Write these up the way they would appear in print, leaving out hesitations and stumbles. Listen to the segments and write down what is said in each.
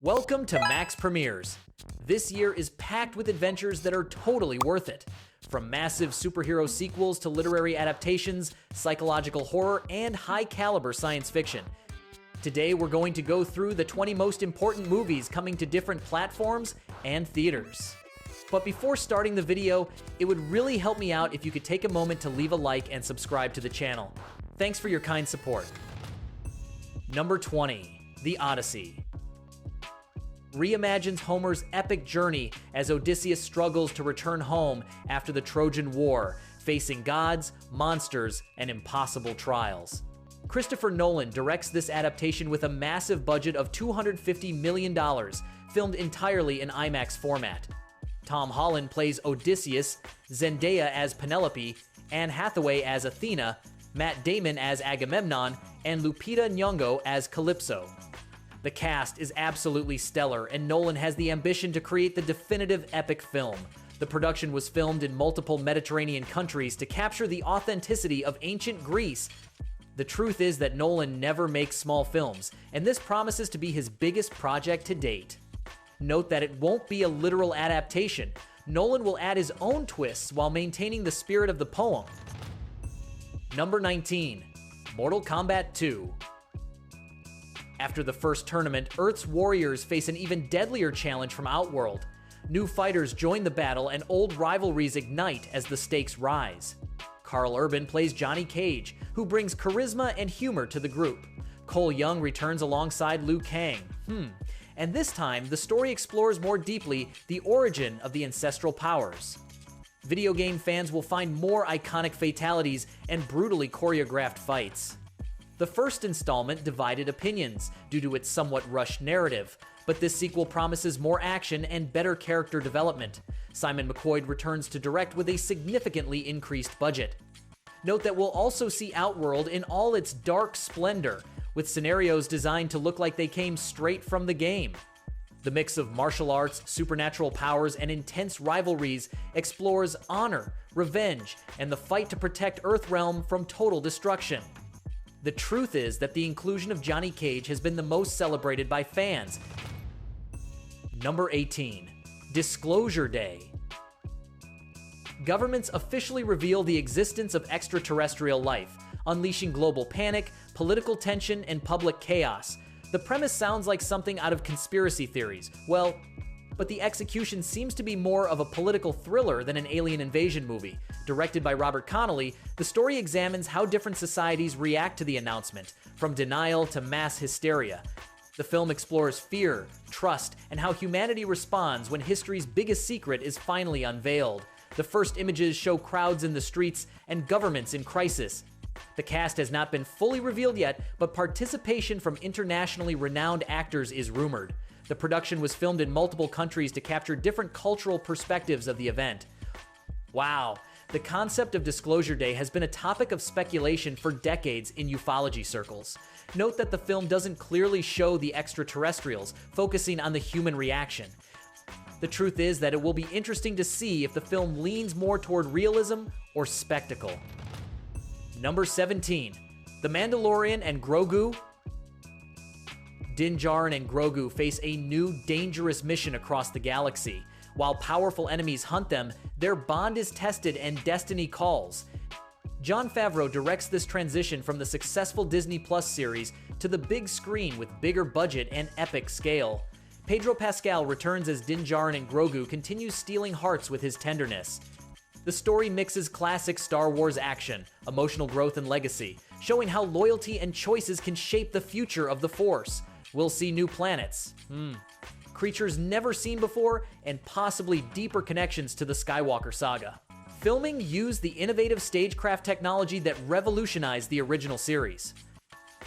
Welcome to Max Premieres. This year is packed with adventures that are totally worth it. From massive superhero sequels to literary adaptations, psychological horror, and high-caliber science fiction. Today we're going to go through the 20 most important movies coming to different platforms and theaters. But before starting the video, it would really help me out if you could take a moment to leave a like and subscribe to the channel. Thanks for your kind support. Number 20. The Odyssey reimagines Homer's epic journey as Odysseus struggles to return home after the Trojan War, facing gods, monsters, and impossible trials. Christopher Nolan directs this adaptation with a massive budget of $250 million, filmed entirely in IMAX format. Tom Holland plays Odysseus, Zendaya as Penelope, Anne Hathaway as Athena, Matt Damon as Agamemnon, and Lupita Nyong'o as Calypso. The cast is absolutely stellar, and Nolan has the ambition to create the definitive epic film. The production was filmed in multiple Mediterranean countries to capture the authenticity of ancient Greece. The truth is that Nolan never makes small films, and this promises to be his biggest project to date. Note that it won't be a literal adaptation. Nolan will add his own twists while maintaining the spirit of the poem. Number 19. Mortal Kombat 2. After the first tournament, Earth's warriors face an even deadlier challenge from Outworld. New fighters join the battle and old rivalries ignite as the stakes rise. Karl Urban plays Johnny Cage, who brings charisma and humor to the group. Cole Young returns alongside Liu Kang. And this time, the story explores more deeply the origin of the ancestral powers. Video game fans will find more iconic fatalities and brutally choreographed fights. The first installment divided opinions due to its somewhat rushed narrative, but this sequel promises more action and better character development. Simon McQuoid returns to direct with a significantly increased budget. Note that we'll also see Outworld in all its dark splendor, with scenarios designed to look like they came straight from the game. The mix of martial arts, supernatural powers, and intense rivalries explores honor, revenge, and the fight to protect Earthrealm from total destruction. The truth is that the inclusion of Johnny Cage has been the most celebrated by fans. Number 18. Disclosure Day. Governments officially reveal the existence of extraterrestrial life, unleashing global panic, political tension, and public chaos. The premise sounds like something out of conspiracy theories. Well, but the execution seems to be more of a political thriller than an alien invasion movie. Directed by Robert Connolly, the story examines how different societies react to the announcement, from denial to mass hysteria. The film explores fear, trust, and how humanity responds when history's biggest secret is finally unveiled. The first images show crowds in the streets and governments in crisis. The cast has not been fully revealed yet, but participation from internationally renowned actors is rumored. The production was filmed in multiple countries to capture different cultural perspectives of the event. Wow, the concept of Disclosure Day has been a topic of speculation for decades in ufology circles. Note that the film doesn't clearly show the extraterrestrials, focusing on the human reaction. The truth is that it will be interesting to see if the film leans more toward realism or spectacle. Number 17. The Mandalorian and Grogu. Din Djarin and Grogu face a new, dangerous mission across the galaxy. While powerful enemies hunt them, their bond is tested and destiny calls. Jon Favreau directs this transition from the successful Disney Plus series to the big screen with bigger budget and epic scale. Pedro Pascal returns as Din Djarin, and Grogu continues stealing hearts with his tenderness. The story mixes classic Star Wars action, emotional growth, and legacy, showing how loyalty and choices can shape the future of the Force. We'll see new planets, creatures never seen before, and possibly deeper connections to the Skywalker saga. Filming used the innovative stagecraft technology that revolutionized the original series.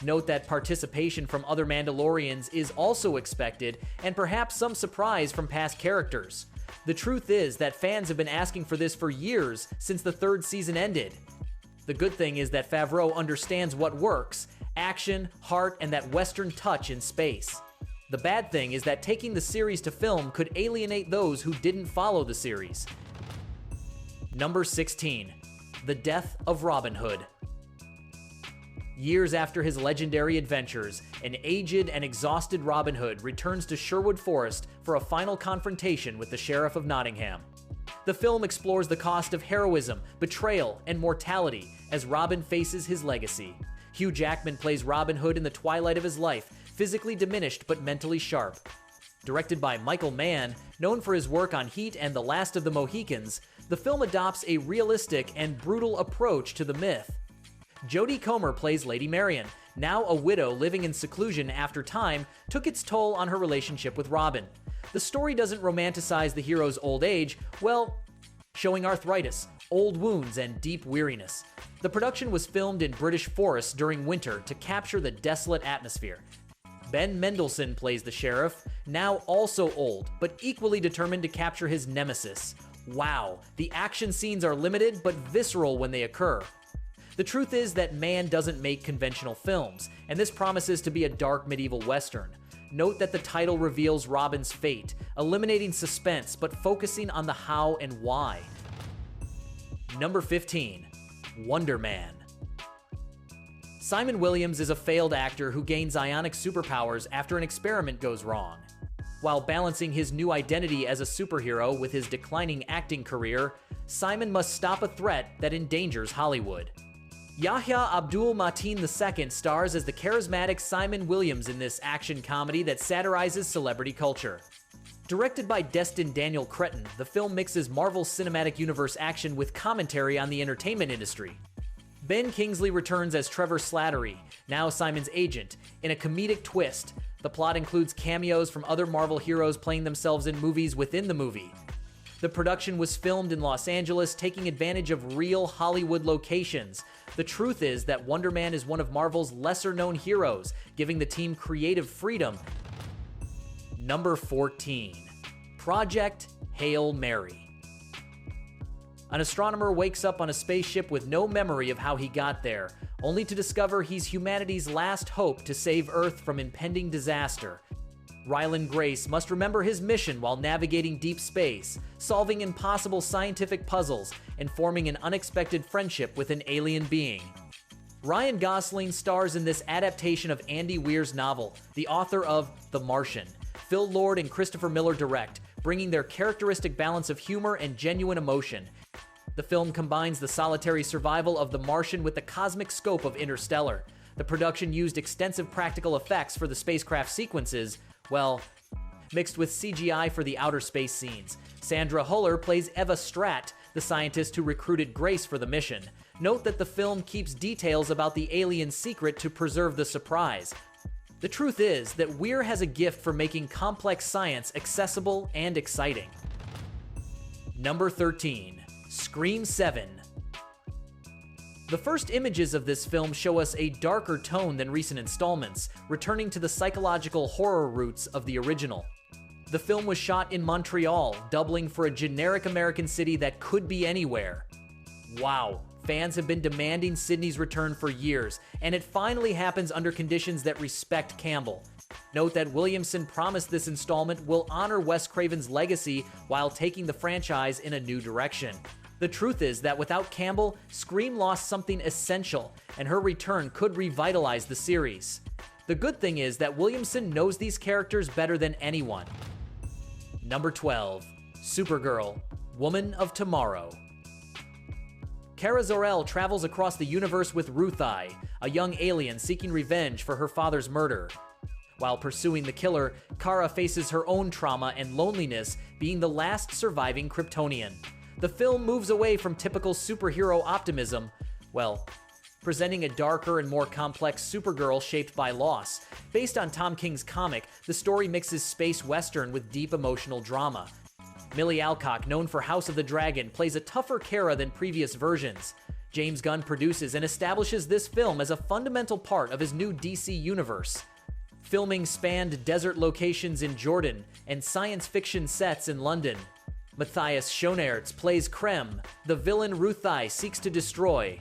Note that participation from other Mandalorians is also expected, and perhaps some surprise from past characters. The truth is that fans have been asking for this for years, since the third season ended. The good thing is that Favreau understands what works: action, heart, and that Western touch in space. The bad thing is that taking the series to film could alienate those who didn't follow the series. Number 16. The Death of Robin Hood. Years after his legendary adventures, an aged and exhausted Robin Hood returns to Sherwood Forest for a final confrontation with the Sheriff of Nottingham. The film explores the cost of heroism, betrayal, and mortality as Robin faces his legacy. Hugh Jackman plays Robin Hood in the twilight of his life, physically diminished but mentally sharp. Directed by Michael Mann, known for his work on Heat and The Last of the Mohicans, the film adopts a realistic and brutal approach to the myth. Jodie Comer plays Lady Marian, now a widow living in seclusion after time took its toll on her relationship with Robin. The story doesn't romanticize the hero's old age, well, showing arthritis, old wounds, and deep weariness. The production was filmed in British forests during winter to capture the desolate atmosphere. Ben Mendelsohn plays the sheriff, now also old, but equally determined to capture his nemesis. Wow, the action scenes are limited but visceral when they occur. The truth is that Mann doesn't make conventional films, and this promises to be a dark medieval western. Note that the title reveals Robin's fate, eliminating suspense but focusing on the how and why. Number 15. Wonder Man. Simon Williams is a failed actor who gains ionic superpowers after an experiment goes wrong. While balancing his new identity as a superhero with his declining acting career, Simon must stop a threat that endangers Hollywood. Yahya Abdul-Mateen II stars as the charismatic Simon Williams in this action comedy that satirizes celebrity culture. Directed by Destin Daniel Cretton, the film mixes Marvel's cinematic universe action with commentary on the entertainment industry. Ben Kingsley returns as Trevor Slattery, now Simon's agent, in a comedic twist. The plot includes cameos from other Marvel heroes playing themselves in movies within the movie. The production was filmed in Los Angeles, taking advantage of real Hollywood locations. The truth is that Wonder Man is one of Marvel's lesser-known heroes, giving the team creative freedom. Number 14. Project Hail Mary. An astronomer wakes up on a spaceship with no memory of how he got there, only to discover he's humanity's last hope to save Earth from impending disaster. Ryland Grace must remember his mission while navigating deep space, solving impossible scientific puzzles, and forming an unexpected friendship with an alien being. Ryan Gosling stars in this adaptation of Andy Weir's novel, the author of The Martian. Phil Lord and Christopher Miller direct, bringing their characteristic balance of humor and genuine emotion. The film combines the solitary survival of the Martian with the cosmic scope of Interstellar. The production used extensive practical effects for the spacecraft sequences, well, mixed with CGI for the outer space scenes. Sandra Huller plays Eva Stratt, the scientist who recruited Grace for the mission. Note that the film keeps details about the alien's secret to preserve the surprise. The truth is that Weir has a gift for making complex science accessible and exciting. Number 13. Scream 7. The first images of this film show us a darker tone than recent installments, returning to the psychological horror roots of the original. The film was shot in Montreal, doubling for a generic American city that could be anywhere. Wow, fans have been demanding Sydney's return for years, and it finally happens under conditions that respect Campbell. Note that Williamson promised this installment will honor Wes Craven's legacy while taking the franchise in a new direction. The truth is that without Campbell, Scream lost something essential, and her return could revitalize the series. The good thing is that Williamson knows these characters better than anyone. Number 12. Supergirl, Woman of Tomorrow. Kara Zor-El travels across the universe with Ruthai, a young alien seeking revenge for her father's murder. While pursuing the killer, Kara faces her own trauma and loneliness, being the last surviving Kryptonian. The film moves away from typical superhero optimism, well, presenting a darker and more complex Supergirl shaped by loss. Based on Tom King's comic, the story mixes space western with deep emotional drama. Millie Alcock, known for House of the Dragon, plays a tougher Kara than previous versions. James Gunn produces and establishes this film as a fundamental part of his new DC universe. Filming spanned desert locations in Jordan and science fiction sets in London. Matthias Schoenaerts plays Krem, the villain Ruthai seeks to destroy.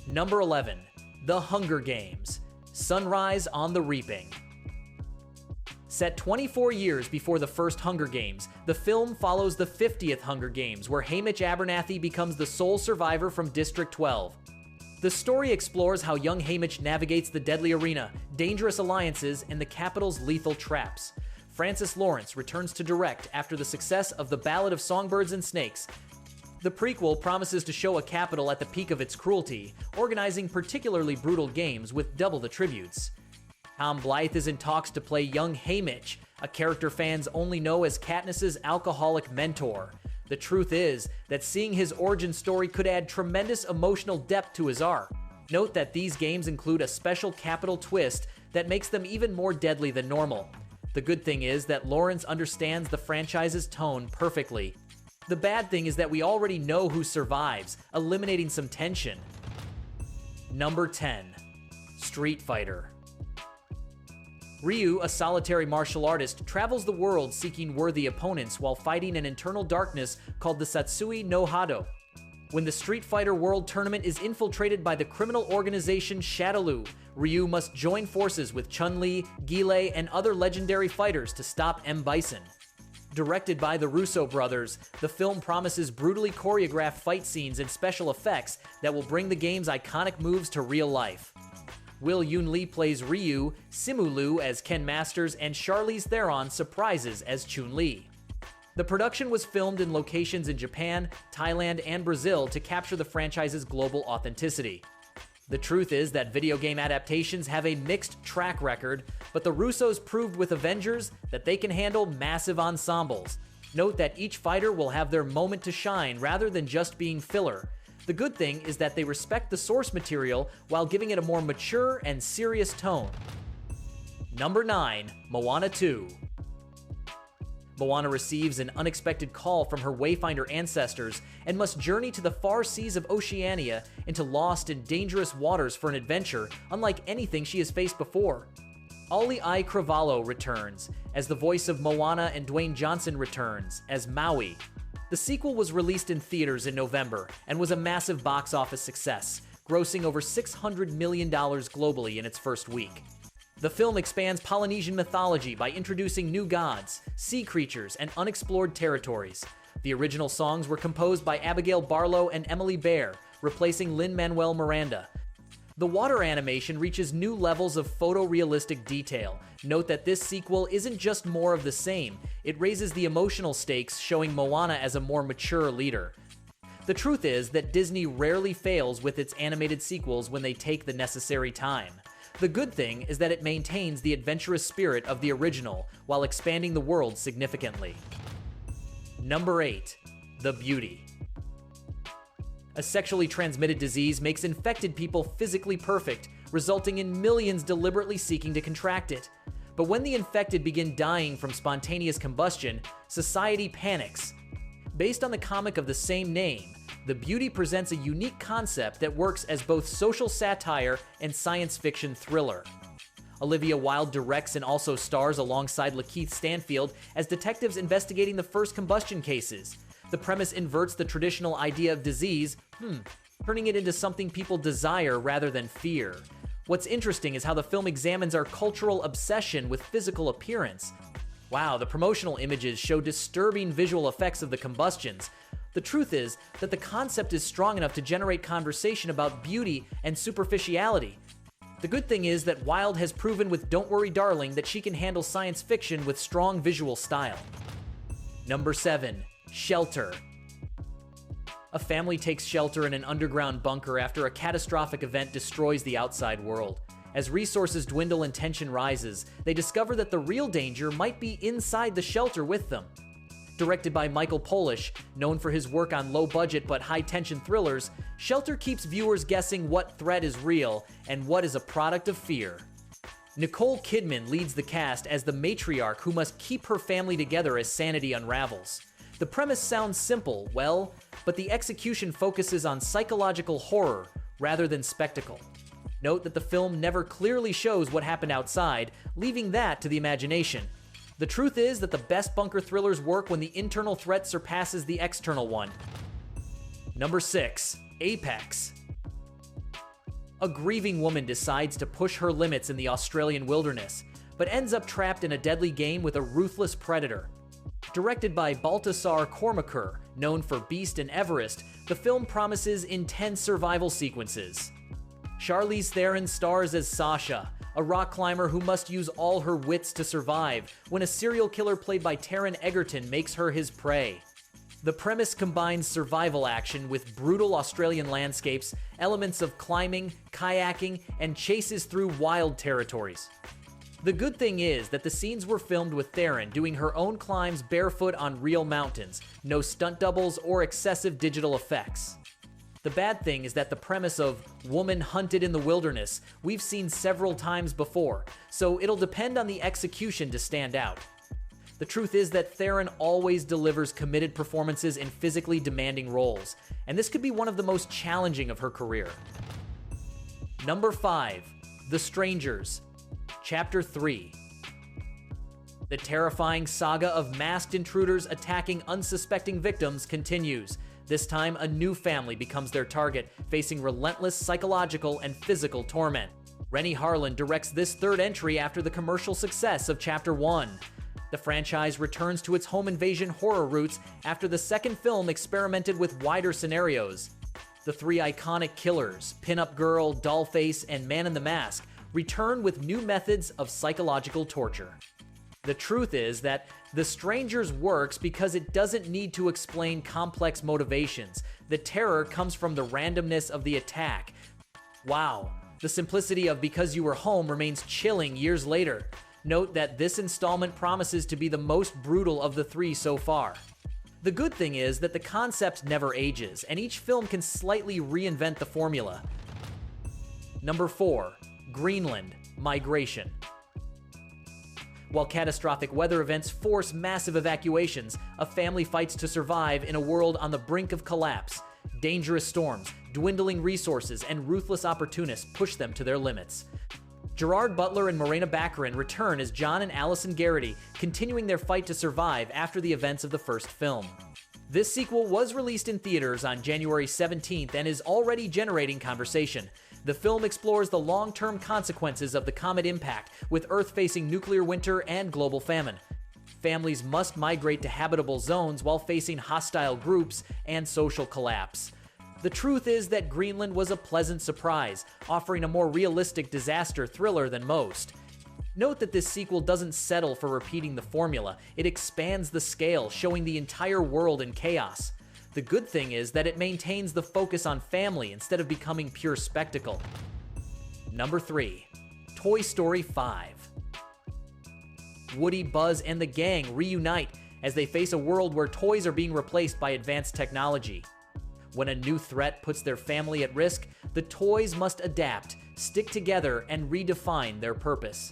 Number 11. The Hunger Games, Sunrise on the Reaping. Set 24 years before the first Hunger Games, the film follows the 50th Hunger Games, where Haymitch Abernathy becomes the sole survivor from District 12. The story explores how young Haymitch navigates the deadly arena, dangerous alliances, and the capital's lethal traps. Francis Lawrence returns to direct after the success of The Ballad of Songbirds and Snakes. The prequel promises to show a capital at the peak of its cruelty, organizing particularly brutal games with double the tributes. Tom Blythe is in talks to play young Haymitch, a character fans only know as Katniss's alcoholic mentor. The truth is that seeing his origin story could add tremendous emotional depth to his arc. Note that these games include a special capital twist that makes them even more deadly than normal. The good thing is that Lawrence understands the franchise's tone perfectly. The bad thing is that we already know who survives, eliminating some tension. Number 10. Street Fighter. Ryu, a solitary martial artist, travels the world seeking worthy opponents while fighting an internal darkness called the Satsui no Hado. When the Street Fighter World Tournament is infiltrated by the criminal organization Shadaloo, Ryu must join forces with Chun-Li, Guile, and other legendary fighters to stop M. Bison. Directed by the Russo brothers, the film promises brutally choreographed fight scenes and special effects that will bring the game's iconic moves to real life. Will Yoon Lee plays Ryu, Simu Liu as Ken Masters, and Charlize Theron surprises as Chun-Li. The production was filmed in locations in Japan, Thailand, and Brazil to capture the franchise's global authenticity. The truth is that video game adaptations have a mixed track record, but the Russos proved with Avengers that they can handle massive ensembles. Note that each fighter will have their moment to shine rather than just being filler. The good thing is that they respect the source material while giving it a more mature and serious tone. Number 9. Moana 2. Moana receives an unexpected call from her Wayfinder ancestors and must journey to the far seas of Oceania into lost and dangerous waters for an adventure unlike anything she has faced before. Ollie I. Cravalho returns as the voice of Moana, and Dwayne Johnson returns as Maui. The sequel was released in theaters in November and was a massive box office success, grossing over $600 million globally in its first week. The film expands Polynesian mythology by introducing new gods, sea creatures, and unexplored territories. The original songs were composed by Abigail Barlow and Emily Bear, replacing Lin-Manuel Miranda. The water animation reaches new levels of photorealistic detail. Note that this sequel isn't just more of the same, it raises the emotional stakes, showing Moana as a more mature leader. The truth is that Disney rarely fails with its animated sequels when they take the necessary time. The good thing is that it maintains the adventurous spirit of the original while expanding the world significantly. Number 8. The Beauty. A sexually transmitted disease makes infected people physically perfect, resulting in millions deliberately seeking to contract it. But when the infected begin dying from spontaneous combustion, society panics. Based on the comic of the same name, The Beauty presents a unique concept that works as both social satire and science fiction thriller. Olivia Wilde directs and also stars alongside Lakeith Stanfield as detectives investigating the first combustion cases. The premise inverts the traditional idea of disease, turning it into something people desire rather than fear. What's interesting is how the film examines our cultural obsession with physical appearance. Wow, the promotional images show disturbing visual effects of the combustions. The truth is that the concept is strong enough to generate conversation about beauty and superficiality. The good thing is that Wilde has proven with Don't Worry Darling that she can handle science fiction with strong visual style. Number 7. Shelter. A family takes shelter in an underground bunker after a catastrophic event destroys the outside world. As resources dwindle and tension rises, they discover that the real danger might be inside the shelter with them. Directed by Michael Polish, known for his work on low-budget but high-tension thrillers, Shelter keeps viewers guessing what threat is real and what is a product of fear. Nicole Kidman leads the cast as the matriarch who must keep her family together as sanity unravels. The premise sounds simple, but the execution focuses on psychological horror rather than spectacle. Note that the film never clearly shows what happened outside, leaving that to the imagination. The truth is that the best bunker thrillers work when the internal threat surpasses the external one. Number 6. Apex. A grieving woman decides to push her limits in the Australian wilderness, but ends up trapped in a deadly game with a ruthless predator. Directed by Baltasar Kormakur, known for Beast and Everest, the film promises intense survival sequences. Charlize Theron stars as Sasha, a rock climber who must use all her wits to survive when a serial killer played by Taron Egerton makes her his prey. The premise combines survival action with brutal Australian landscapes, elements of climbing, kayaking, and chases through wild territories. The good thing is that the scenes were filmed with Theron doing her own climbs barefoot on real mountains, no stunt doubles or excessive digital effects. The bad thing is that the premise of woman hunted in the wilderness we've seen several times before, so it'll depend on the execution to stand out. The truth is that Theron always delivers committed performances in physically demanding roles, and this could be one of the most challenging of her career. Number 5. The Strangers. Chapter 3. The terrifying saga of masked intruders attacking unsuspecting victims continues. This time, a new family becomes their target, facing relentless psychological and physical torment. Renny Harlin directs this third entry after the commercial success of Chapter 1. The franchise returns to its home invasion horror roots after the second film experimented with wider scenarios. The three iconic killers, Pin-Up Girl, Dollface, and Man in the Mask, return with new methods of psychological torture. The truth is that The Strangers works because it doesn't need to explain complex motivations. The terror comes from the randomness of the attack. Wow, the simplicity of Because You Were Home remains chilling years later. Note that this installment promises to be the most brutal of the three so far. The good thing is that the concept never ages, and each film can slightly reinvent the formula. Number 4. Greenland, Migration. While catastrophic weather events force massive evacuations, a family fights to survive in a world on the brink of collapse. Dangerous storms, dwindling resources, and ruthless opportunists push them to their limits. Gerard Butler and Morena Baccarin return as John and Allison Garrity, continuing their fight to survive after the events of the first film. This sequel was released in theaters on January 17th and is already generating conversation. The film explores the long-term consequences of the comet impact, with Earth facing nuclear winter and global famine. Families must migrate to habitable zones while facing hostile groups and social collapse. The truth is that Greenland was a pleasant surprise, offering a more realistic disaster thriller than most. Note that this sequel doesn't settle for repeating the formula. It expands the scale, showing the entire world in chaos. The good thing is that it maintains the focus on family instead of becoming pure spectacle. Number 3. Toy Story 5. Woody, Buzz, and the gang reunite as they face a world where toys are being replaced by advanced technology. When a new threat puts their family at risk, the toys must adapt, stick together, and redefine their purpose.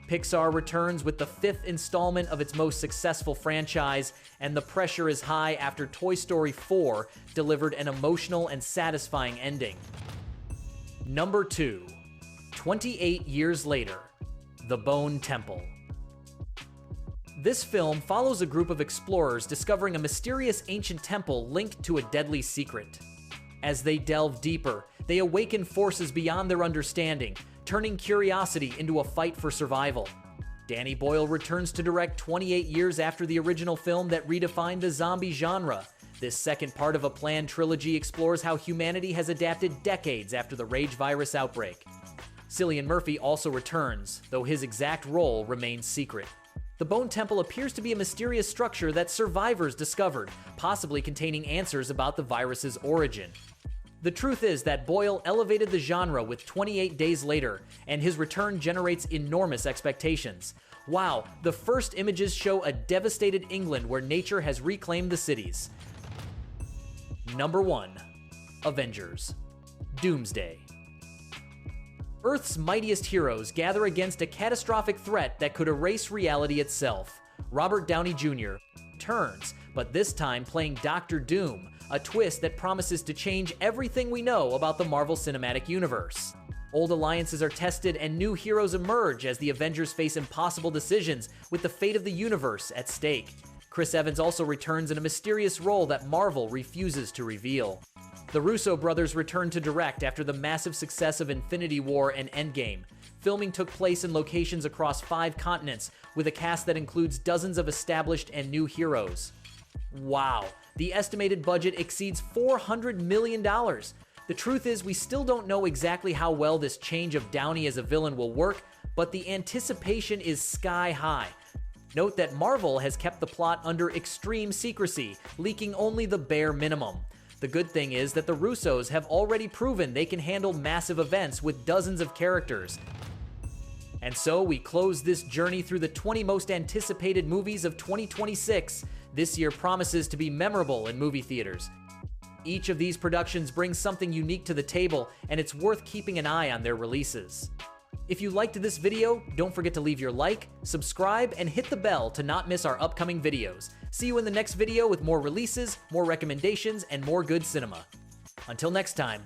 Pixar returns with the 5th installment of its most successful franchise, and the pressure is high after Toy Story 4 delivered an emotional and satisfying ending. Number 2. 28 years later, The Bone Temple. This film follows a group of explorers discovering a mysterious ancient temple linked to a deadly secret. As they delve deeper, they awaken forces beyond their understanding, turning curiosity into a fight for survival. Danny Boyle returns to direct 28 years after the original film that redefined the zombie genre. This second part of a planned trilogy explores how humanity has adapted decades after the rage virus outbreak. Cillian Murphy also returns, though his exact role remains secret. The Bone Temple appears to be a mysterious structure that survivors discovered, possibly containing answers about the virus's origin. The truth is that Boyle elevated the genre with 28 Days Later, and his return generates enormous expectations. Wow, the first images show a devastated England where nature has reclaimed the cities. Number 1. Avengers. Doomsday. Earth's mightiest heroes gather against a catastrophic threat that could erase reality itself. Robert Downey Jr. returns, but this time playing Dr. Doom, a twist that promises to change everything we know about the Marvel Cinematic Universe. Old alliances are tested and new heroes emerge as the Avengers face impossible decisions with the fate of the universe at stake. Chris Evans also returns in a mysterious role that Marvel refuses to reveal. The Russo brothers return to direct after the massive success of Infinity War and Endgame. Filming took place in locations across 5 continents, with a cast that includes dozens of established and new heroes. Wow, the estimated budget exceeds $400 million. The truth is, we still don't know exactly how well this change of Downey as a villain will work, but the anticipation is sky high. Note that Marvel has kept the plot under extreme secrecy, leaking only the bare minimum. The good thing is that the Russos have already proven they can handle massive events with dozens of characters. And so we close this journey through the 20 most anticipated movies of 2026. This year promises to be memorable in movie theaters. Each of these productions brings something unique to the table, and it's worth keeping an eye on their releases. If you liked this video, don't forget to leave your like, subscribe, and hit the bell to not miss our upcoming videos. See you in the next video with more releases, more recommendations, and more good cinema. Until next time.